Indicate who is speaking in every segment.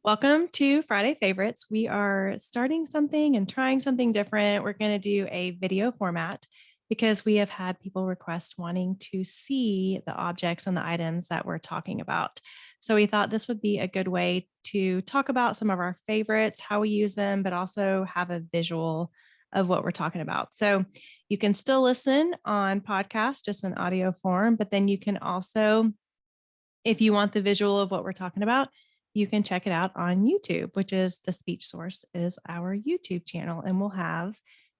Speaker 1: Welcome to Friday Favorites. We are starting something and trying something different. We're going to do a video format because we have had people request wanting to see the objects and the items that we're talking about. So we thought this would be a good way to talk about some of our favorites, how we use them, but also have a visual of what we're talking about. So you can still listen on podcast, just in audio form, but then you can also, if you want the visual of what we're talking about, you can check it out on YouTube, which is the Speech Source is our YouTube channel. And we'll have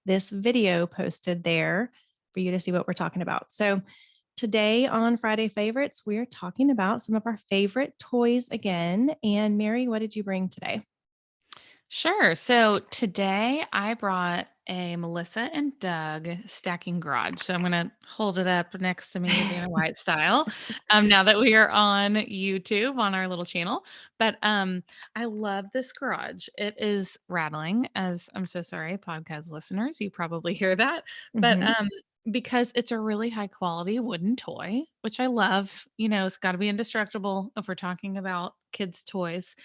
Speaker 1: this video posted there for you to see what we're talking about. So today on Friday Favorites, we're talking about some of our favorite toys again. And Mary, what did you bring today?
Speaker 2: Sure. So today I brought a Melissa and Doug stacking garage. So I'm going to hold it up next to me, Dana White style, now that we are on YouTube on our little channel. But I love this garage. It is rattling, as I'm so sorry, podcast listeners, you probably hear that. But
Speaker 1: Mhm.
Speaker 2: because it's a really high quality wooden toy, which I love, it's got to be indestructible if we're talking about kids' toys.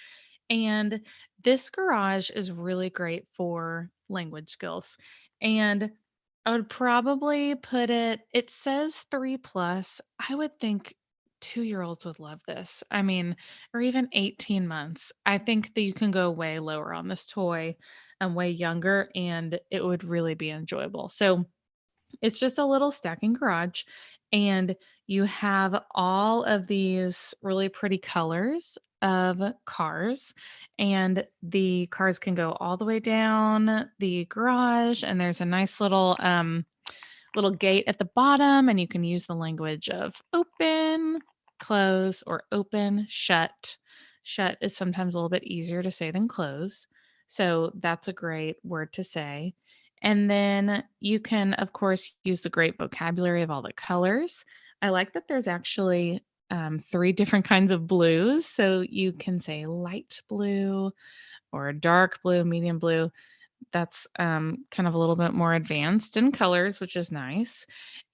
Speaker 2: And this garage is really great for language skills. And I would probably put it says 3 plus. I would think 2-year-olds would love this. I mean, or even 18 months. I think that you can go way lower on this toy and way younger, and it would really be enjoyable. So it's just a little stacking garage, and you have all of these really pretty colors of cars, and the cars can go all the way down the garage, and there's a nice little gate at the bottom, and you can use the language of open, close, or open, shut. Shut is sometimes a little bit easier to say than close. So that's a great word to say. And then you can, of course, use the great vocabulary of all the colors. I like that there's actually three different kinds of blues. So you can say light blue or dark blue, medium blue. That's kind of a little bit more advanced in colors, which is nice.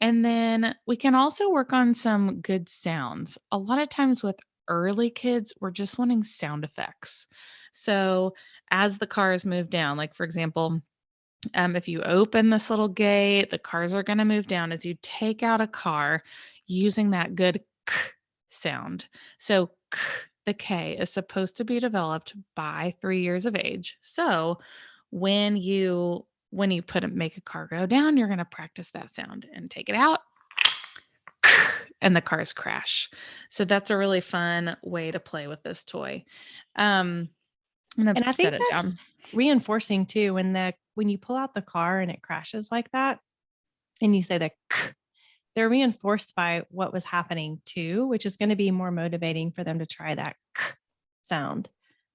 Speaker 2: And then we can also work on some good sounds. A lot of times with early kids, we're just wanting sound effects. So as the cars move down, like for example, if you open this little gate, the cars are going to move down as you take out a car using that good k sound. So k, the K is supposed to be developed by 3 years of age. So when you make a car go down, you're going to practice that sound and take it out and the cars crash. So that's a really fun way to play with this toy. I'm going
Speaker 1: And I
Speaker 2: to set
Speaker 1: think
Speaker 2: it
Speaker 1: that's
Speaker 2: down.
Speaker 1: reinforcing too when you pull out the car and it crashes like that and you say the they're reinforced by what was happening too, which is going to be more motivating for them to try that sound.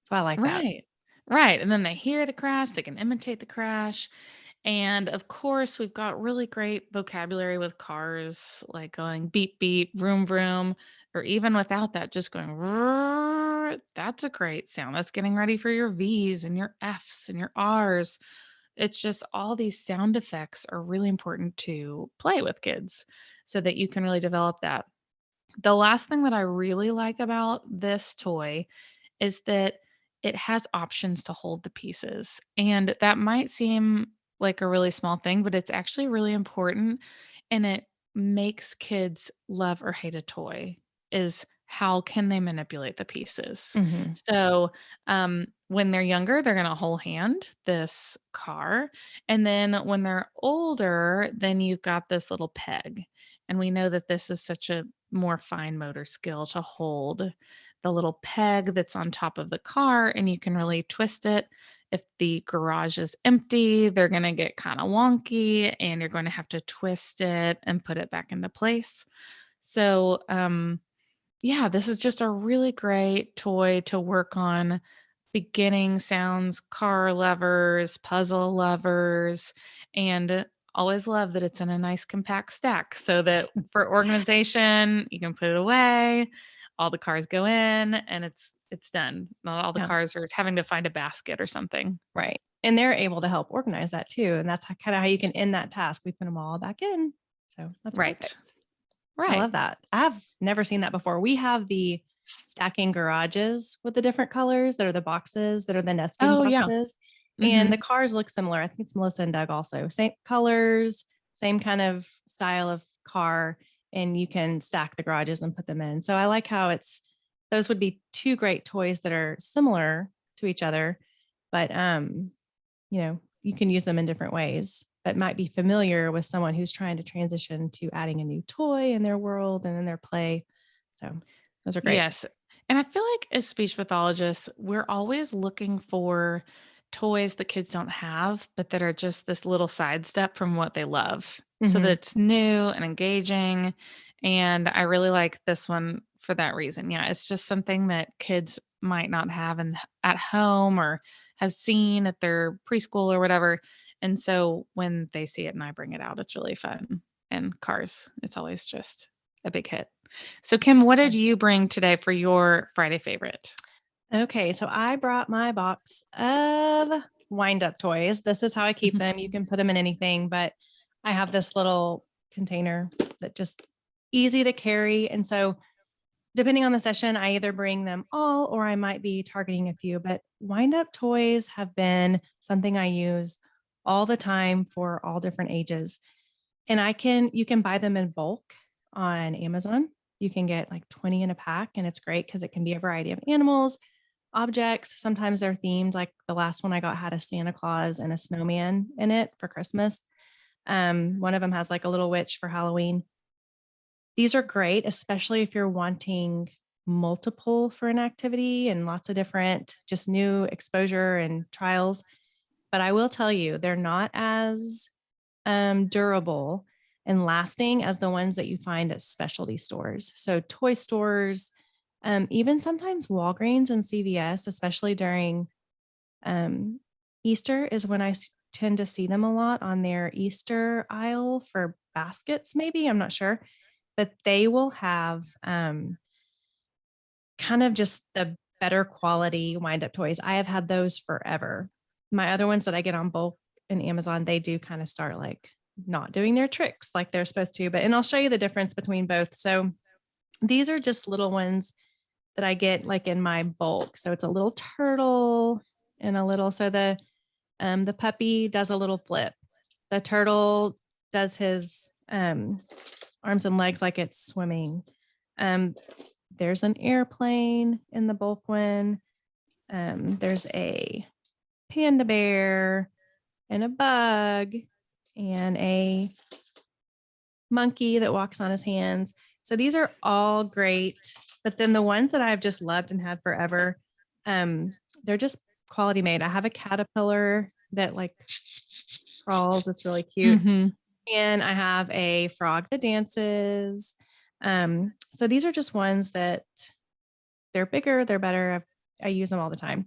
Speaker 1: So I like that.
Speaker 2: Right. Right. And then they hear the crash, they can imitate the crash. And of course, we've got really great vocabulary with cars, like going beep, beep, vroom, vroom, or even without that, just going, "Roar." That's a great sound. That's getting ready for your V's and your F's and your R's. It's just all these sound effects are really important to play with kids so that you can really develop that. The last thing that I really like about this toy is that it has options to hold the pieces. And that might seem like a really small thing, but it's actually really important. And it makes kids love or hate a toy is how can they manipulate the pieces.
Speaker 1: Mhm.
Speaker 2: So when they're younger, they're going to whole hand this car. And then when they're older, then you've got this little peg. And we know that this is such a more fine motor skill to hold the little peg that's on top of the car, and you can really twist it. If the garage is empty, they're going to get kind of wonky, and you're going to have to twist it and put it back into place. So, yeah, this is just a really great toy to work on beginning sounds, car levers, puzzle levers, and always love that it's in a nice compact stack so that for organization, you can put it away, all the cars go in, and it's done. Not all the
Speaker 1: Yeah,
Speaker 2: cars are having to find a basket or something.
Speaker 1: right. And they're able to help organize that too. And that's kind of how you can end that task. We put them all back in. So that's perfect.
Speaker 2: Right.
Speaker 1: I
Speaker 2: Right.
Speaker 1: love that. I've never seen that before. We have the stacking garages with the different colors that are the boxes that are the nesting
Speaker 2: Oh, yeah.
Speaker 1: boxes. And
Speaker 2: Mhm.
Speaker 1: the cars look similar. I think it's Melissa and Doug also. Same colors, same kind of style of car, and you can stack the garages and put them in. So I like how it's those would be two great toys that are similar to each other, but you can use them in different ways that might be familiar with someone who's trying to transition to adding a new toy in their world and in their play. So those are great.
Speaker 2: Yes. And I feel like as speech pathologists, we're always looking for toys that kids don't have, but that are just this little sidestep from what they love so that
Speaker 1: Mhm.
Speaker 2: it's new and engaging. And I really like this one for that reason. Yeah, it's just something that kids might not have at home or have seen at their preschool or whatever. And so when they see it and I bring it out, it's really fun. And cars, it's always just a big hit. So, Kim, what did you bring today for your Friday favorite?
Speaker 1: Okay, so I brought my box of wind up toys. This is how I keep
Speaker 2: Mhm.
Speaker 1: them. You can put them in anything, but I have this little container that just easy to carry. And so, depending on the session, I either bring them all or I might be targeting a few. But wind up toys have been something I use all the time for all different ages. And you can buy them in bulk on Amazon. You can get like 20 in a pack, and it's great because it can be a variety of animals, objects. Sometimes they're themed. Like the last one I got had a Santa Claus and a snowman in it for Christmas. One of them has like a little witch for Halloween. These are great, especially if you're wanting multiple for an activity and lots of different, just new exposure and trials. But I will tell you, they're not as durable and lasting as the ones that you find at specialty stores. So, toy stores, even sometimes Walgreens and CVS, especially during um, Easter, is when tend to see them a lot on their Easter aisle for baskets, maybe. I'm not sure. But they will have kind of just the better quality wind up toys. I have had those forever. My other ones that I get on bulk and Amazon, they do kind of start like not doing their tricks like they're supposed to. And I'll show you the difference between both. So these are just little ones that I get like in my bulk. So it's a little turtle and a little so the puppy does a little flip. The turtle does his arms and legs like it's swimming. Um, there's an airplane in the bulk one. There's a panda bear and a bug and a monkey that walks on his hands. So these are all great. But then the ones that I've just loved and had forever, they're just quality made. I have a caterpillar that like crawls. It's really cute.
Speaker 2: Mhm.
Speaker 1: And I have a frog that dances. So these are just ones that they're bigger, they're better. I use them all the time.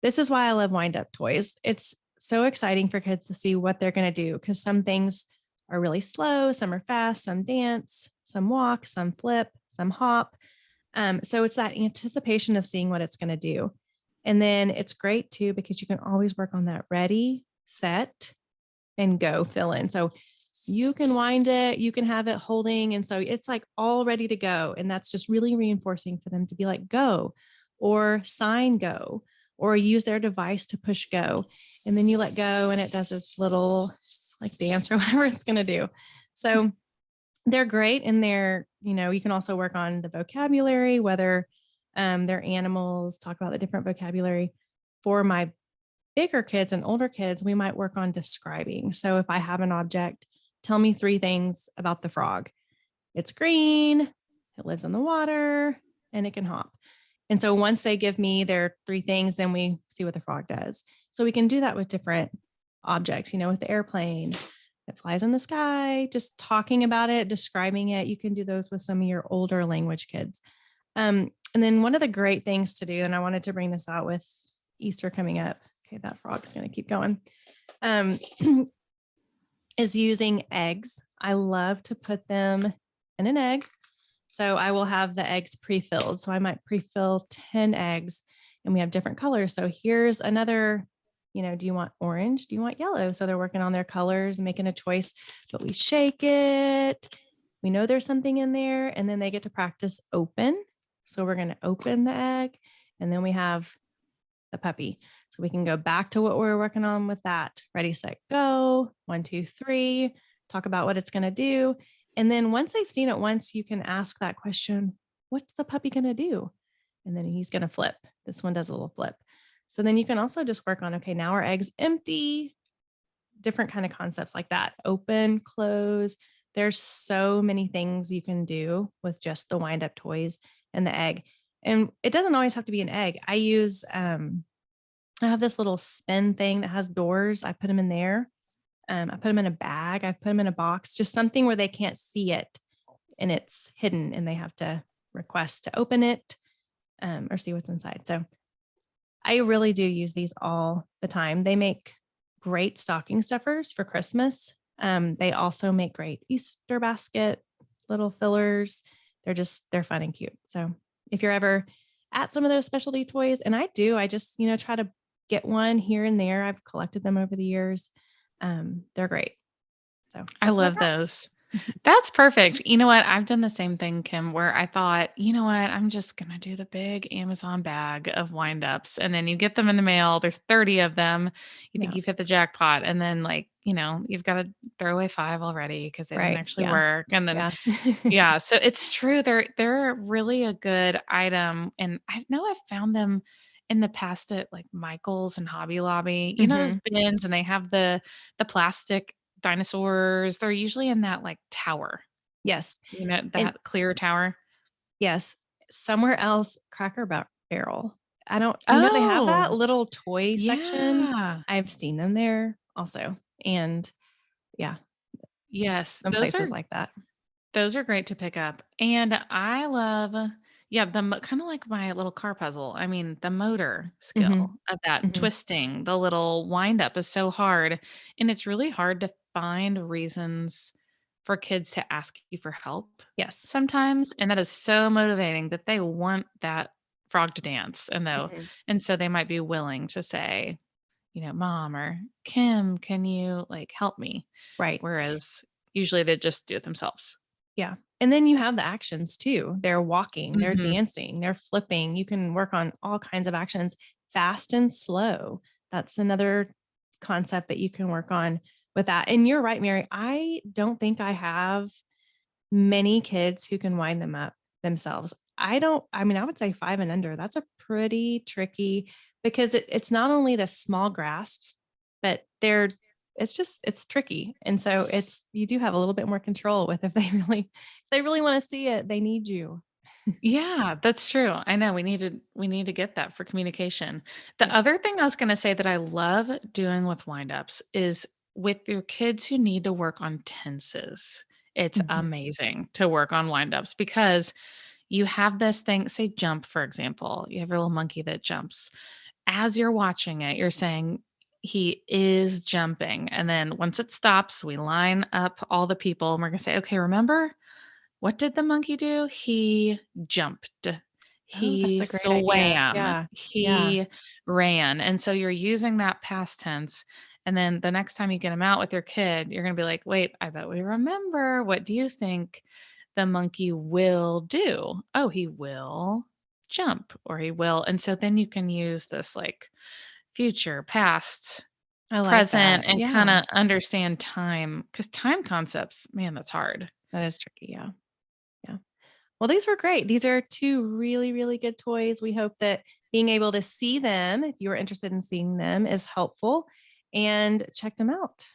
Speaker 1: This is why I love wind up toys. It's so exciting for kids to see what they're going to do because some things are really slow, some are fast, some dance, some walk, some flip, some hop. So it's that anticipation of seeing what it's going to do. And then it's great too because you can always work on that ready, set, and go fill in. So you can wind it, you can have it holding. And so it's like all ready to go. And that's just really reinforcing for them to be like, go or sign go or use their device to push go. And then you let go and it does this little like dance or whatever it's going to do. So they're great and you can also work on the vocabulary, whether they're animals, talk about the different vocabulary. For my bigger kids and older kids, we might work on describing. So if I have an object, tell me three things about the frog. It's green, it lives in the water, and it can hop. And so once they give me their three things, then we see what the frog does. So we can do that with different objects, with the airplane that flies in the sky, just talking about it, describing it. You can do those with some of your older language kids. And then one of the great things to do, and I wanted to bring this out with Easter coming up. Okay, that frog's going to keep going. Um, is using eggs. I love to put them in an egg. So I will have the eggs pre-filled. So I might pre-fill 10 eggs and we have different colors. So here's another, do you want orange? Do you want yellow? So they're working on their colors, making a choice, but we shake it. We know there's something in there and then they get to practice open. So we're going to open the egg and then we have the puppy. So we can go back to what we were working on with that. Ready, set, go. 1, 2, 3. Talk about what it's going to do. And then once they've seen it once, you can ask that question, what's the puppy going to do? And then he's going to flip. This one does a little flip. So then you can also just work on, okay, now our egg's empty, different kind of concepts like that. Open, close. There's so many things you can do with just the wind up toys and the egg. And it doesn't always have to be an egg. I have this little spin thing that has doors. I put them in there. I put them in a bag. I've put them in a box, just something where they can't see it and it's hidden and they have to request to open it or see what's inside. So I really do use these all the time. They make great stocking stuffers for Christmas. They also make great Easter basket, little fillers. They're fun and cute. So if you're ever at some of those specialty toys, and I do, I just, try to get one here and there. I've collected them over the years. They're great. So
Speaker 2: I
Speaker 1: that's what
Speaker 2: love
Speaker 1: I got.
Speaker 2: those. That's perfect. You know what? I've done the same thing, Kim, where I thought, you know what? I'm just going to do the big Amazon bag of wind-ups. And then you get them in the mail. There's 30 of them. You think
Speaker 1: Yeah.
Speaker 2: you've hit the jackpot. And then, like, you've got to throw away 5 already because they didn't
Speaker 1: Right.
Speaker 2: actually
Speaker 1: Yeah.
Speaker 2: work. And then,
Speaker 1: Yeah.
Speaker 2: yeah, so it's true. They're really a good item. And I know I've found them in the past at like Michael's and Hobby Lobby. You know those
Speaker 1: hmm
Speaker 2: bins and they have the plastic dinosaurs. They're usually in that like tower.
Speaker 1: Yes. And
Speaker 2: That clear tower?
Speaker 1: yes, somewhere else, Barrel. I don't, they have that
Speaker 2: Oh,
Speaker 1: little toy section.
Speaker 2: yeah.
Speaker 1: I've seen them there also. And yeah, just
Speaker 2: Yes,
Speaker 1: some places like that.
Speaker 2: those are great to pick up, and I love yeah, kinda like my little car puzzle. I mean, the motor
Speaker 1: Mhm.
Speaker 2: skill of that
Speaker 1: Mhm.
Speaker 2: twisting, the little wind up is so hard, and it's really hard to find reasons for kids to ask you for help
Speaker 1: Yes.
Speaker 2: sometimes, and that is so motivating that they want that frog to dance,
Speaker 1: Mhm.
Speaker 2: and so they might be willing to say, "Mom," or "Kim, can you, like, help me?"
Speaker 1: Right.
Speaker 2: Whereas usually they just do it themselves.
Speaker 1: Yeah. And then you have the actions too. They're walking, they're
Speaker 2: Mhm.
Speaker 1: dancing, they're flipping. You can work on all kinds of actions, fast and slow. That's another concept that you can work on with that. And you're right, Mary. I don't think I have many kids who can wind them up themselves. I would say 5 and under. That's a pretty tricky because it's not only the small grasps, but it's tricky. And so you do have a little bit more control with if they really want to see it, they need you.
Speaker 2: Yeah, that's true. I know we need to get that for communication. The
Speaker 1: Yeah.
Speaker 2: other thing I was gonna say that I love doing with wind-ups is with your kids who need to work on tenses. It's
Speaker 1: Mhm.
Speaker 2: amazing to work on wind-ups because you have this thing, say jump, for example. You have your little monkey that jumps. As you're watching it, you're saying, "He is jumping." And then once it stops, we line up all the people and we're gonna say, "Okay, remember what did the monkey do? He jumped.
Speaker 1: Oh, that's
Speaker 2: He
Speaker 1: a great idea.
Speaker 2: swam.
Speaker 1: Yeah. Yeah.
Speaker 2: He ran." And so you're using that past tense. And then the next time you get him out with your kid, you're going to be like, wait, I bet we remember. What do you think the monkey will do? Oh, he will jump or he will. And so then you can use this like future, past,
Speaker 1: I like
Speaker 2: present,
Speaker 1: that.
Speaker 2: and kind
Speaker 1: Yeah.
Speaker 2: of understand time because time concepts, man, that's hard.
Speaker 1: That is tricky. Yeah. Yeah. Well, these were great. These are 2 really, really good toys. We hope that being able to see them, if you're interested in seeing them, is helpful, and check them out.